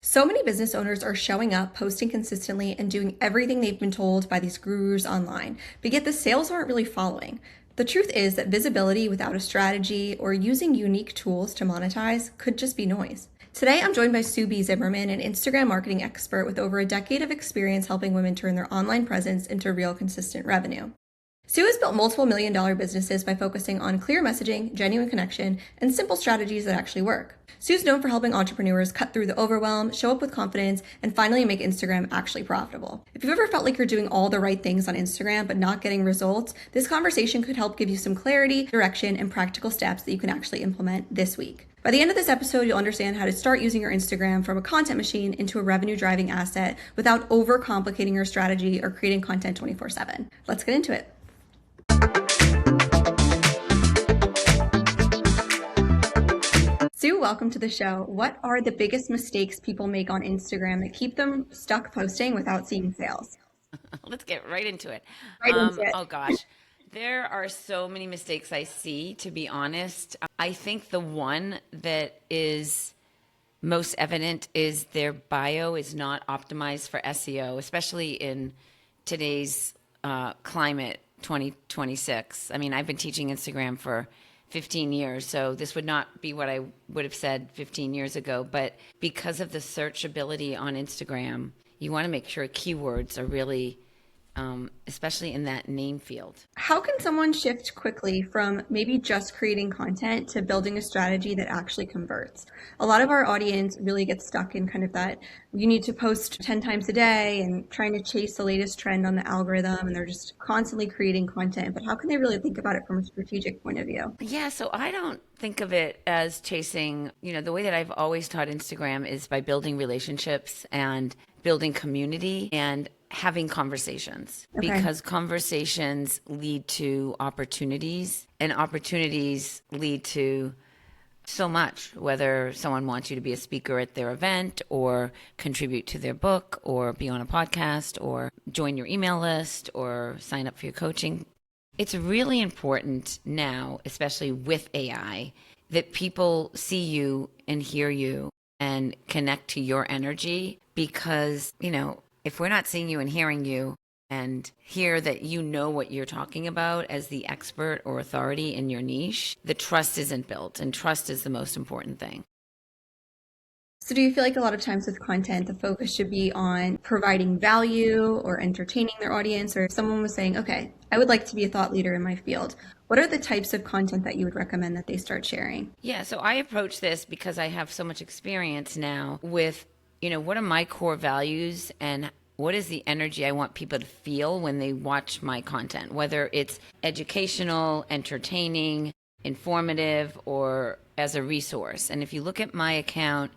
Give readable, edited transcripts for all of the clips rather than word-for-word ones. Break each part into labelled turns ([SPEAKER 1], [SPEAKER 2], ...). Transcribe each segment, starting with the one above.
[SPEAKER 1] So many business owners are showing up, posting consistently, and doing everything they've been told by these gurus online, but yet the sales aren't really following. The truth is that visibility without a strategy or using unique tools to monetize could just be noise. Today, I'm joined by Zimmerman, an Instagram marketing expert with over a decade of experience helping women turn their online presence into real consistent revenue. Sue has built multiple million-dollar businesses by focusing on clear messaging, genuine connection, and simple strategies that actually work. Sue's known for helping entrepreneurs cut through the overwhelm, show up with confidence, and finally make Instagram actually profitable. If you've ever felt like you're doing all the right things on Instagram but not getting results, this conversation could help give you some clarity, direction, and practical steps that you can actually implement this week. By the end of this episode, you'll understand how to start using your Instagram from a content machine into a revenue-driving asset without overcomplicating your strategy or creating content 24/7. Let's get into it. Sue, welcome to the show. What are the biggest mistakes people make on Instagram that keep them stuck posting without seeing sales?
[SPEAKER 2] Let's get right into it.
[SPEAKER 1] Right into it.
[SPEAKER 2] Oh gosh, there are so many mistakes I see, to be honest. I think the one that is most evident is their bio is not optimized for SEO, especially in today's climate 2026. I mean, I've been teaching Instagram for 15 years, so this would not be what I would have said 15 years ago. But because of the searchability on Instagram, you want to make sure keywords are really, especially in that name field.
[SPEAKER 1] How can someone shift quickly from maybe just creating content to building a strategy that actually converts? A lot of our audience really gets stuck in kind of that you need to post 10 times a day and trying to chase the latest trend on the algorithm, and they're just constantly creating content. But how can they really think about it from a strategic point of view?
[SPEAKER 2] Yeah, so I don't think of it as chasing, the way that I've always taught Instagram is by building relationships and building community and having conversations.
[SPEAKER 1] Okay.
[SPEAKER 2] Because conversations lead to opportunities and opportunities lead to so much, whether someone wants you to be a speaker at their event or contribute to their book or be on a podcast or join your email list or sign up for your coaching. It's really important now, especially with AI, that people see you and hear you and connect to your energy because, if we're not seeing you and hearing you and hear that you know what you're talking about as the expert or authority in your niche, the trust isn't built, and trust is the most important thing.
[SPEAKER 1] So do you feel like a lot of times with content, the focus should be on providing value or entertaining their audience? Or if someone was saying, okay, I would like to be a thought leader in my field, what are the types of content that you would recommend that they start sharing?
[SPEAKER 2] Yeah, so I approach this because I have so much experience now with, what are my core values and what is the energy I want people to feel when they watch my content, whether it's educational, entertaining, informative, or as a resource. And if you look at my account,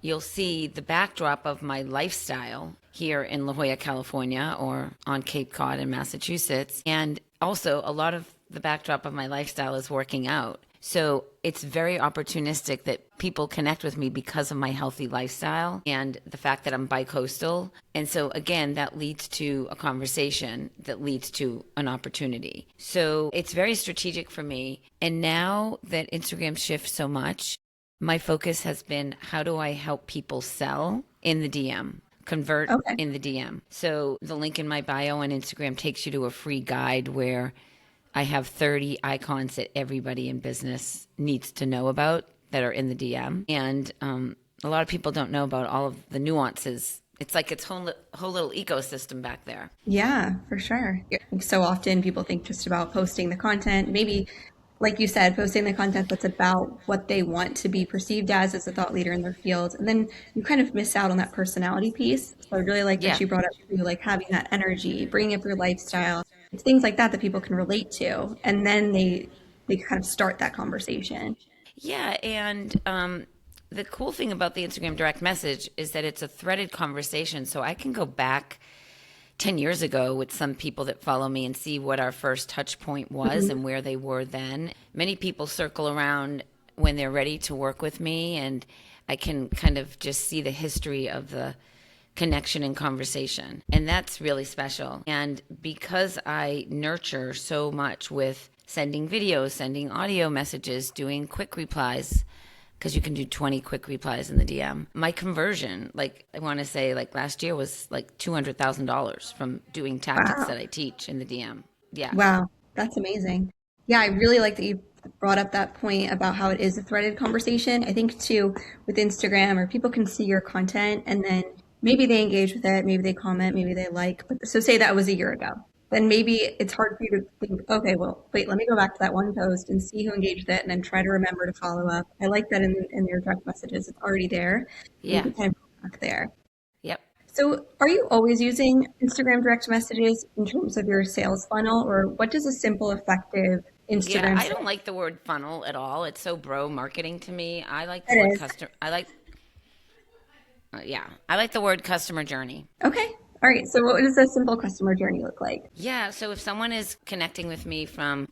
[SPEAKER 2] you'll see the backdrop of my lifestyle here in La Jolla, California, or on Cape Cod in Massachusetts. And also a lot of the backdrop of my lifestyle is working out. So it's very opportunistic that people connect with me because of my healthy lifestyle and the fact that I'm bicoastal. And so again, that leads to a conversation that leads to an opportunity. So it's very strategic for me. And now that Instagram shifts so much, my focus has been how do I help people sell in the DM? Convert in the DM. So the link in my bio on Instagram takes you to a free guide where I have 30 icons that everybody in business needs to know about that are in the DM. And a lot of people don't know about all of the nuances. It's like its whole little ecosystem back there.
[SPEAKER 1] Yeah, for sure. So often people think just about posting the content, maybe like you said, posting the content that's about what they want to be perceived as a thought leader in their field. And then you kind of miss out on that personality piece. So I really like that you brought up too, like having that energy, bringing up your lifestyle. It's things like that that people can relate to. And then they kind of start that conversation.
[SPEAKER 2] Yeah, and the cool thing about the Instagram direct message is that it's a threaded conversation. So I can go back 10 years ago with some people that follow me and see what our first touch point was and where they were then. Many people circle around when they're ready to work with me, and I can kind of just see the history of the connection and conversation. And that's really special. And because I nurture so much with sending videos, sending audio messages, doing quick replies, because you can do 20 quick replies in the DM. My conversion, like I want to say like last year was like $200,000 from doing tactics
[SPEAKER 1] Wow.
[SPEAKER 2] that I teach in the DM. Yeah.
[SPEAKER 1] Wow. That's amazing. Yeah, I really like that you brought up that point about how it is a threaded conversation. I think too with Instagram, or people can see your content and then maybe they engage with it, maybe they comment, maybe they like. But so say that was a year ago. Then maybe it's hard for you to think, okay, well, wait, let me go back to that one post and see who engaged with it and then try to remember to follow up. I like that in your direct messages. It's already there. And you
[SPEAKER 2] Yeah.
[SPEAKER 1] can kind of go back there.
[SPEAKER 2] Yep.
[SPEAKER 1] So, are you always using Instagram direct messages in terms of your sales funnel, or what does a simple, effective
[SPEAKER 2] Yeah,
[SPEAKER 1] Instagram
[SPEAKER 2] I don't
[SPEAKER 1] sales?
[SPEAKER 2] like the word funnel at all. It's so bro marketing to me. I like the
[SPEAKER 1] It
[SPEAKER 2] word
[SPEAKER 1] is.
[SPEAKER 2] customer. Yeah, I like the word customer journey.
[SPEAKER 1] Okay. All right. So, what does a simple customer journey look like?
[SPEAKER 2] Yeah, so if someone is connecting with me from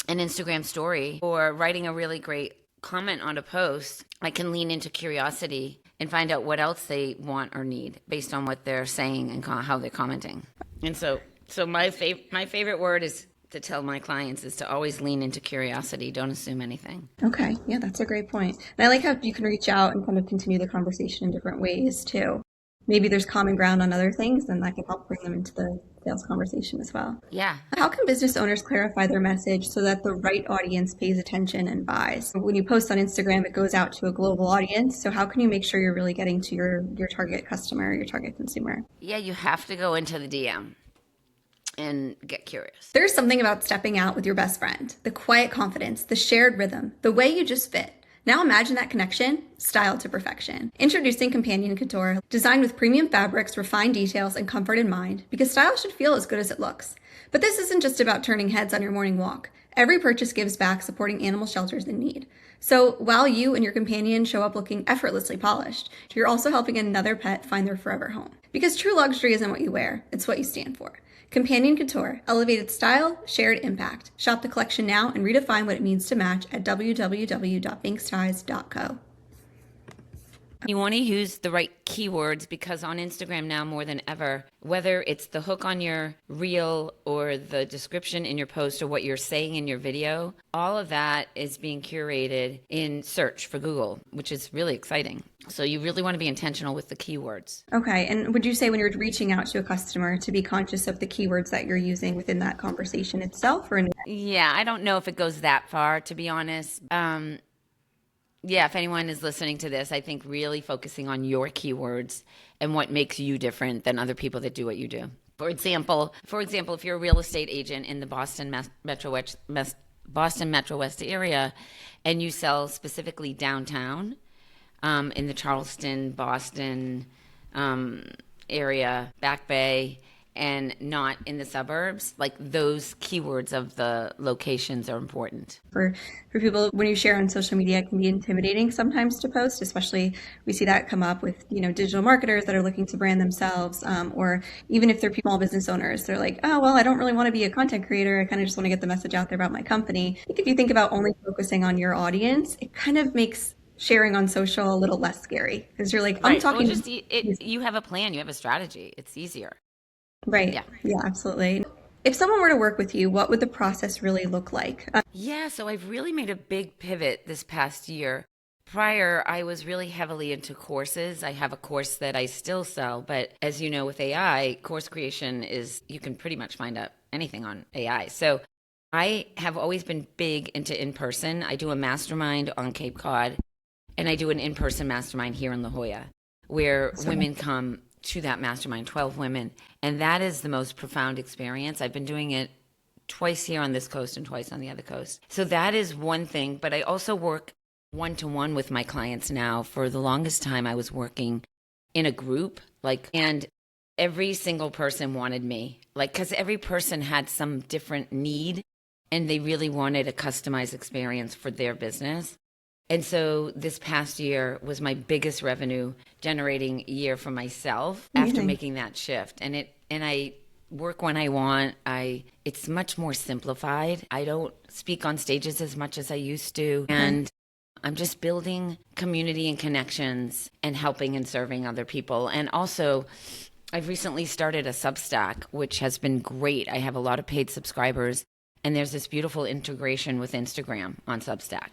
[SPEAKER 2] an Instagram story or writing a really great comment on a post, I can lean into curiosity and find out what else they want or need based on what they're saying and how they're commenting. And so my favorite word is to tell my clients is to always lean into curiosity. Don't assume anything.
[SPEAKER 1] Okay. Yeah, that's a great point. And I like how you can reach out and kind of continue the conversation in different ways too. Maybe there's common ground on other things, and that can help bring them into the sales conversation as well.
[SPEAKER 2] Yeah.
[SPEAKER 1] How can business owners clarify their message so that the right audience pays attention and buys? When you post on Instagram, it goes out to a global audience. So how can you make sure you're really getting to your target customer, your target consumer?
[SPEAKER 2] Yeah, you have to go into the DM and get curious.
[SPEAKER 1] There's something about stepping out with your best friend, the quiet confidence, the shared rhythm, the way you just fit. Now imagine that connection, style to perfection. Introducing Companion Couture, designed with premium fabrics, refined details, and comfort in mind, because style should feel as good as it looks. But this isn't just about turning heads on your morning walk. Every purchase gives back, supporting animal shelters in need. So while you and your companion show up looking effortlessly polished, you're also helping another pet find their forever home. Because true luxury isn't what you wear, it's what you stand for. Companion Couture, elevated style, shared impact. Shop the collection now and redefine what it means to match at www.binksties.co.
[SPEAKER 2] You want to use the right keywords because on Instagram now more than ever, whether it's the hook on your reel or the description in your post or what you're saying in your video, all of that is being curated in search for Google, which is really exciting. So you really want to be intentional with the keywords.
[SPEAKER 1] Okay, and would you say when you're reaching out to a customer to be conscious of the keywords that you're using within that conversation itself, or in?
[SPEAKER 2] Yeah, I don't know if it goes that far, to be honest. Yeah, if anyone is listening to this, I think really focusing on your keywords and what makes you different than other people that do what you do. For example, if you're a real estate agent in the Boston Metro West area, and you sell specifically downtown, in the Charleston, Boston area, Back Bay, and not in the suburbs, like those keywords of the locations are important.
[SPEAKER 1] For people, when you share on social media, it can be intimidating sometimes to post, especially we see that come up with digital marketers that are looking to brand themselves, or even if they're small business owners, they're like, oh well, I don't really want to be a content creator, I kind of just want to get the message out there about my company. I think if you think about only focusing on your audience, it kind of makes sharing on social a little less scary, because you're like, I'm
[SPEAKER 2] Right. Well,
[SPEAKER 1] talking
[SPEAKER 2] just
[SPEAKER 1] to.
[SPEAKER 2] you have a plan, you have a strategy. It's easier.
[SPEAKER 1] Right.
[SPEAKER 2] Yeah.
[SPEAKER 1] Yeah, absolutely. If someone were to work with you, what would the process really look like?
[SPEAKER 2] Yeah, so I've really made a big pivot this past year. Prior, I was really heavily into courses. I have a course that I still sell, but as you know, with AI, course creation is, you can pretty much find out anything on AI. So I have always been big into in person. I do a mastermind on Cape Cod, and I do an in person mastermind here in La Jolla, where women come to that mastermind, 12 women. And that is the most profound experience. I've been doing it twice here on this coast and twice on the other coast. So that is one thing. But I also work one-to-one with my clients now. For the longest time, I was working in a group, and every single person wanted me, because every person had some different need and they really wanted a customized experience for their business. And so this past year was my biggest revenue generating year for myself after making that shift. And I work when I want. It's much more simplified. I don't speak on stages as much as I used to. And I'm just building community and connections and helping and serving other people. And also, I've recently started a Substack, which has been great. I have a lot of paid subscribers, and there's this beautiful integration with Instagram on Substack.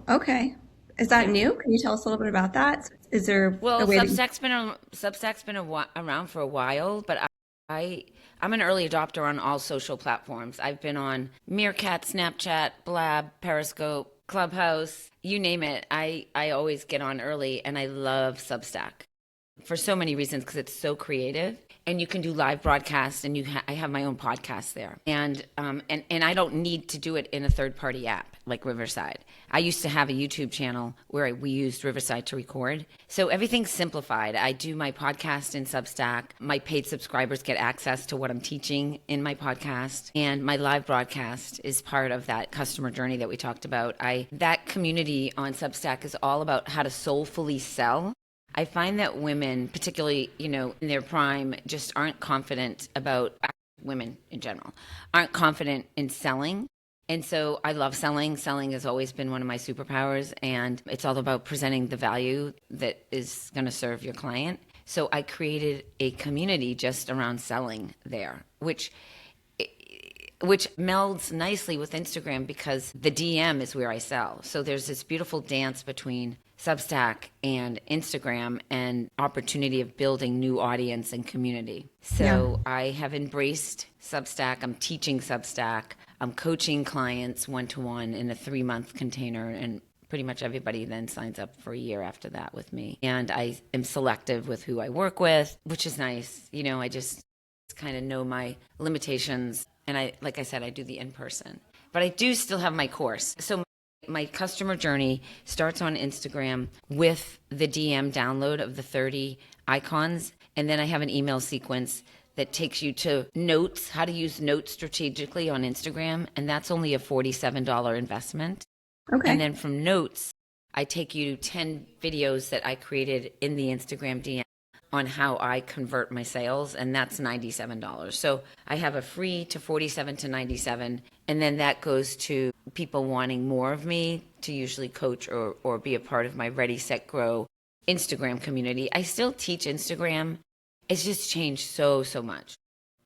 [SPEAKER 1] Okay. Is that new? Can you tell us a little bit about that? Is there a
[SPEAKER 2] Well,
[SPEAKER 1] way that you,
[SPEAKER 2] around for a while, but I I'm an early adopter on all social platforms. I've been on Meerkat, Snapchat, Blab, Periscope, Clubhouse, you name it. I always get on early, and I love Substack for so many reasons because it's so creative and you can do live broadcasts and I have my own podcast there and I don't need to do it in a third party app like Riverside. I used to have a YouTube channel where we used Riverside to record, so everything's simplified. I do my podcast in Substack. My paid subscribers get access to what I'm teaching in my podcast, and my live broadcast is part of that customer journey that we talked about. I That community on Substack is all about how to soulfully sell. I find that women, particularly, in their prime, just aren't confident about women in general, aren't confident in selling. And so I love selling. Selling has always been one of my superpowers, and it's all about presenting the value that is going to serve your client. So I created a community just around selling there, which melds nicely with Instagram because the DM is where I sell. So there's this beautiful dance between Substack and Instagram and opportunity of building new audience and community.
[SPEAKER 1] yeah.
[SPEAKER 2] So I have embraced Substack. I'm teaching Substack. I'm coaching clients one-to-one in a 3-month container, and pretty much everybody then signs up for a year after that with me. And I am selective with who I work with, which is nice. I just kind of know my limitations. And like I said, I do the in-person, but I do still have my course. So my customer journey starts on Instagram with the DM download of the 30 icons. And then I have an email sequence that takes you to notes, how to use notes strategically on Instagram. And that's only a $47 investment.
[SPEAKER 1] Okay.
[SPEAKER 2] And then from notes, I take you to 10 videos that I created in the Instagram DM on how I convert my sales, and that's $97. So I have a free to 47 to 97, and then that goes to people wanting more of me to usually coach or be a part of my Ready, Set, Grow Instagram community. I still teach Instagram. It's just changed so much.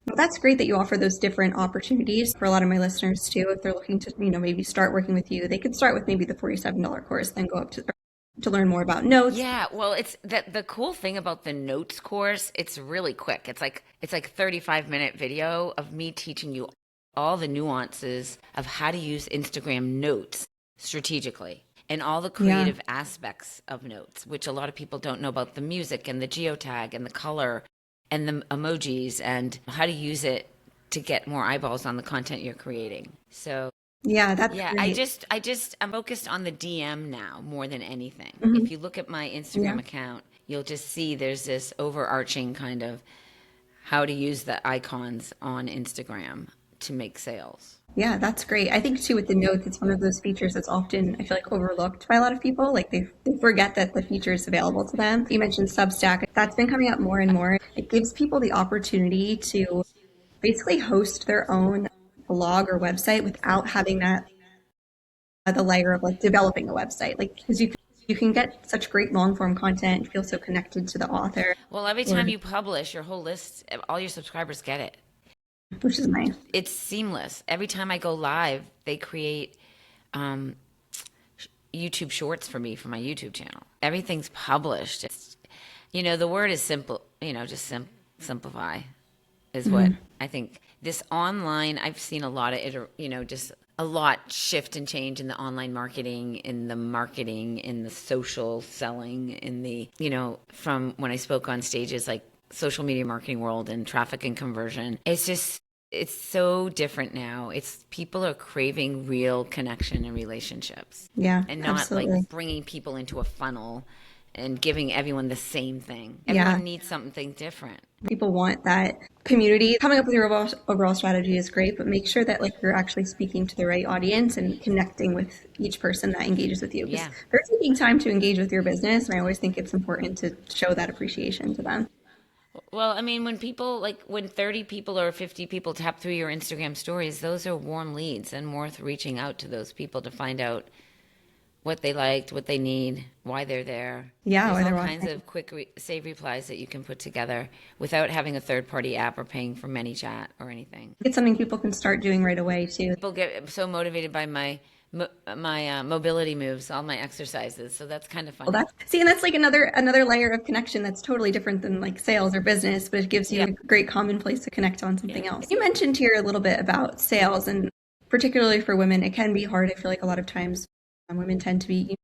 [SPEAKER 1] Well, that's great that you offer those different opportunities for a lot of my listeners too. If they're looking to, maybe start working with you, they could start with maybe the $47 course, then go up to learn more about notes.
[SPEAKER 2] Yeah, well, it's that the cool thing about the notes course, it's really quick. It's like 35-minute video of me teaching you all the nuances of how to use Instagram notes strategically and all the
[SPEAKER 1] Yeah.
[SPEAKER 2] creative aspects of notes, which a lot of people don't know about, the music and the geotag and the color and the emojis and how to use it to get more eyeballs on the content you're creating. So
[SPEAKER 1] Yeah, that's
[SPEAKER 2] yeah,
[SPEAKER 1] great.
[SPEAKER 2] I'm focused on the DM now more than anything.
[SPEAKER 1] Hmm.
[SPEAKER 2] If you look at my
[SPEAKER 1] Yeah.
[SPEAKER 2] Instagram account, you'll just see there's this overarching kind of how to use the icons on Instagram to make sales.
[SPEAKER 1] Yeah, that's great. I think too with the notes, it's one of those features that's often, I feel like, overlooked by a lot of people. Like they forget that the feature is available to them. You mentioned Substack. That's been coming up more and more. It gives people the opportunity to basically host their own blog or website without having that the layer of like developing a website. Like because you can get such great long form content and feel so connected to the author,
[SPEAKER 2] Well, every
[SPEAKER 1] or
[SPEAKER 2] time you publish your whole list, all your subscribers get it.
[SPEAKER 1] which is nice.
[SPEAKER 2] It's seamless. Every time I go live, they create um, YouTube shorts for me for my YouTube channel. Everything's published. The word is simple, just simplify is what I think. This online, I've seen a lot of it, just a lot shift and change in the online marketing, in the social selling, from when I spoke on stages like social media marketing world and traffic and conversion. It's so different now. People are craving real connection and relationships
[SPEAKER 1] Yeah,
[SPEAKER 2] and not
[SPEAKER 1] absolutely.
[SPEAKER 2] like bringing people into a funnel and giving everyone the same thing.
[SPEAKER 1] Yeah.
[SPEAKER 2] Everyone needs something different.
[SPEAKER 1] People want that community. Coming up with your overall strategy is great, but make sure that like you're actually speaking to the right audience and connecting with each person that engages with you because
[SPEAKER 2] Yeah.
[SPEAKER 1] they're taking time to engage with your business. And I always think it's important to show that appreciation to them.
[SPEAKER 2] Well, I mean, when 30 people or 50 people tap through your Instagram stories, those are warm leads and worth reaching out to those people to find out what they liked, what they need, why they're there.
[SPEAKER 1] Yeah,
[SPEAKER 2] There's
[SPEAKER 1] or
[SPEAKER 2] all
[SPEAKER 1] they're
[SPEAKER 2] kinds
[SPEAKER 1] watching.
[SPEAKER 2] of quick save replies that you can put together without having a third party app or paying for ManyChat or anything.
[SPEAKER 1] It's something people can start doing right away too.
[SPEAKER 2] People get so motivated by my my mobility moves, all my exercises. So that's kind of
[SPEAKER 1] Well,
[SPEAKER 2] funny.
[SPEAKER 1] that's see, and that's like another layer of connection that's totally different than like sales or business, but it gives you
[SPEAKER 2] Yeah,
[SPEAKER 1] a great common place to connect on
[SPEAKER 2] yeah,
[SPEAKER 1] something else. You mentioned here a little bit about sales, and particularly for women, it can be hard. I feel like a lot of times women tend to be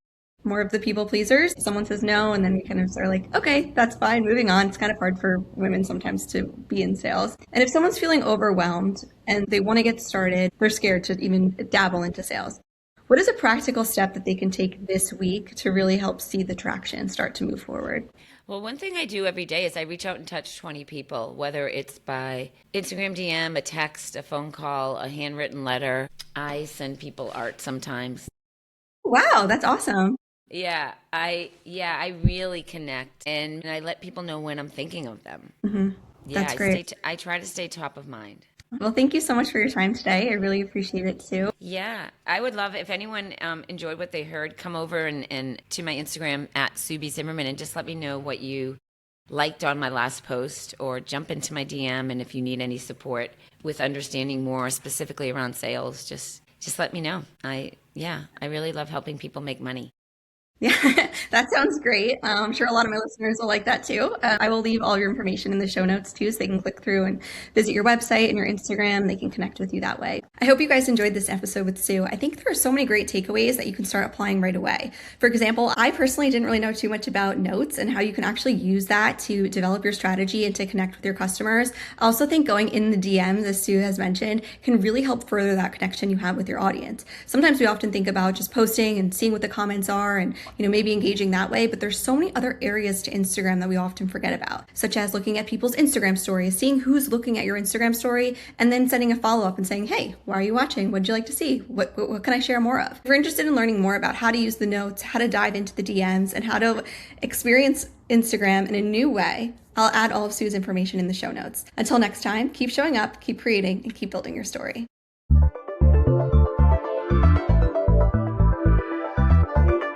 [SPEAKER 1] more of the people pleasers. Someone says no, and then we kind of are like, okay, that's fine, moving on. It's kind of hard for women sometimes to be in sales. And if someone's feeling overwhelmed and they want to get started, they're scared to even dabble into sales. What is a practical step that they can take this week to really help see the traction start to move forward?
[SPEAKER 2] Well, one thing I do every day is I reach out and touch 20 people, whether it's by Instagram DM, a text, a phone call, a handwritten letter. I send people art sometimes.
[SPEAKER 1] Wow, that's awesome.
[SPEAKER 2] Yeah, I really connect and I let people know when I'm thinking of them.
[SPEAKER 1] Hmm.
[SPEAKER 2] Yeah,
[SPEAKER 1] That's great.
[SPEAKER 2] I try to stay top of mind.
[SPEAKER 1] Well, thank you so much for your time today. I really appreciate it too.
[SPEAKER 2] Yeah, I would love if anyone enjoyed what they heard, come over and to my Instagram at Subi Zimmerman and just let me know what you liked on my last post or jump into my DM. And if you need any support with understanding more specifically around sales, just let me know. I really love helping people make money.
[SPEAKER 1] Yeah, that sounds great. I'm sure a lot of my listeners will like that too. I will leave all your information in the show notes too, so they can click through and visit your website and your Instagram. They can connect with you that way. I hope you guys enjoyed this episode with Sue. I think there are so many great takeaways that you can start applying right away. For example, I personally didn't really know too much about notes and how you can actually use that to develop your strategy and to connect with your customers. I also think going in the DMs, as Sue has mentioned, can really help further that connection you have with your audience. Sometimes we often think about just posting and seeing what the comments are and maybe engaging that way, but there's so many other areas to Instagram that we often forget about, such as looking at people's Instagram stories, seeing who's looking at your Instagram story, and then sending a follow-up and saying, hey, why are you watching? What'd you like to see? What can I share more of? If you're interested in learning more about how to use the notes, how to dive into the DMs, and how to experience Instagram in a new way, I'll add all of Sue's information in the show notes. Until next time, keep showing up, keep creating, and keep building your story.